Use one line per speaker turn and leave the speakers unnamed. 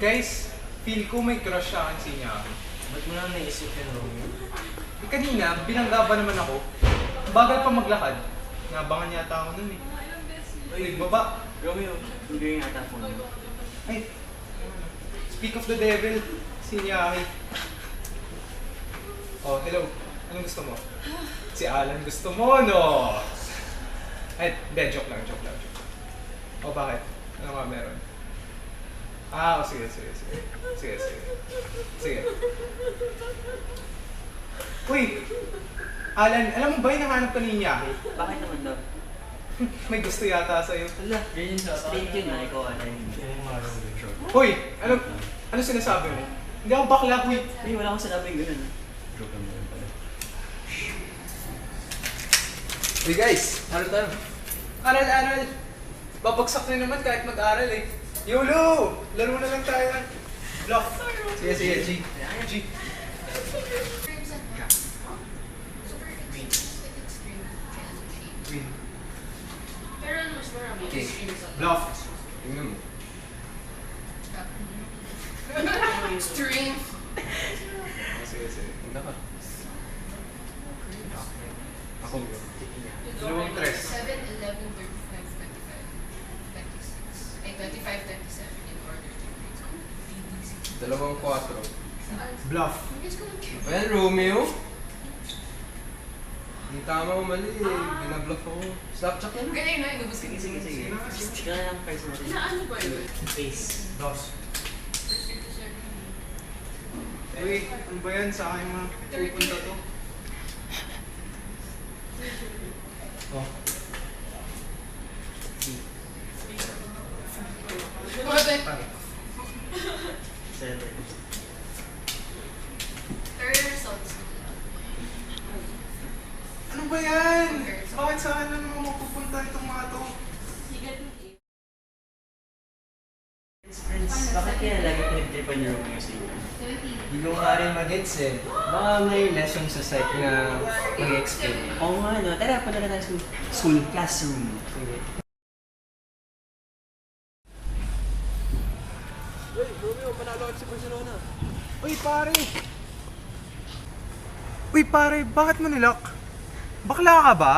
Guys, feel ko may crush sa akin si Nyaki.
Ba't mo lang naisip yun, Romeo?
Eh, kanina, binangga ba naman ako? Bagal pa maglakad. Nabangan yata ako nun eh. Nagbaba.
Romeo, hindi yung ata phone mo.
Ay, speak of the devil, si Nyaki. Oh, hello. Anong gusto mo? Si Alan gusto mo, no? Ay, hindi, joke lang. Oh, bakit? Ano nga meron? Ah, oh, sige. Sige. Uy! Alan, alam mo ba yung nahanap ka ni Nyaki?
Bakit naman daw?
May gusto yata sa'yo.
Ala, straight yun na, ikaw ata yun.
Uy! Ano sinasabi mo? Hindi ako bakla, uy!
Ay, wala akong sinabing ganun.
Hey guys! Ano tayo? Aral! Babagsak na naman kahit mag-aral eh. YOLO! Laro na lang tayo. Bluff. Sige, G. Win.
Pero ano mas marami?
Okay.
Extremes of
Bluff. Tingnan mo.
Extreme.
Sige. Punta ka. Ako. Dalawang tres.
7, 11, 35, 25, 26. Ay, 25, 27 in order to reach.
Dalawang 4. Bluff.
Guess ko lang.
Ayan, Romeo. Hindi tama ko mali eh. Binabluff ako. Slapjack yan.
Galing na, inubos ka.
Sige. Ikaw na lang first natin.
Na ano ba yun?
Face.
Dos.
First year to serve.
Uy, ano ba yan? Sa akin mga pupunta to. Oh.
Bakit?
Seven.
Third results.
Ano ba yan? Bakit sa akin na naman mapupunta itong mga to?
Friends, bakit kaya lagi pinag-tripan yung Romeo sa inyo?
17.
Hindi ko nga rin mag-gets eh. Baka may lesson sa psych na mag-explain.
Oo nga, no? Tara, punta na tayo sa school classroom.
Sige.
Uy pare, bakit mo nilock? Bakla ka ba?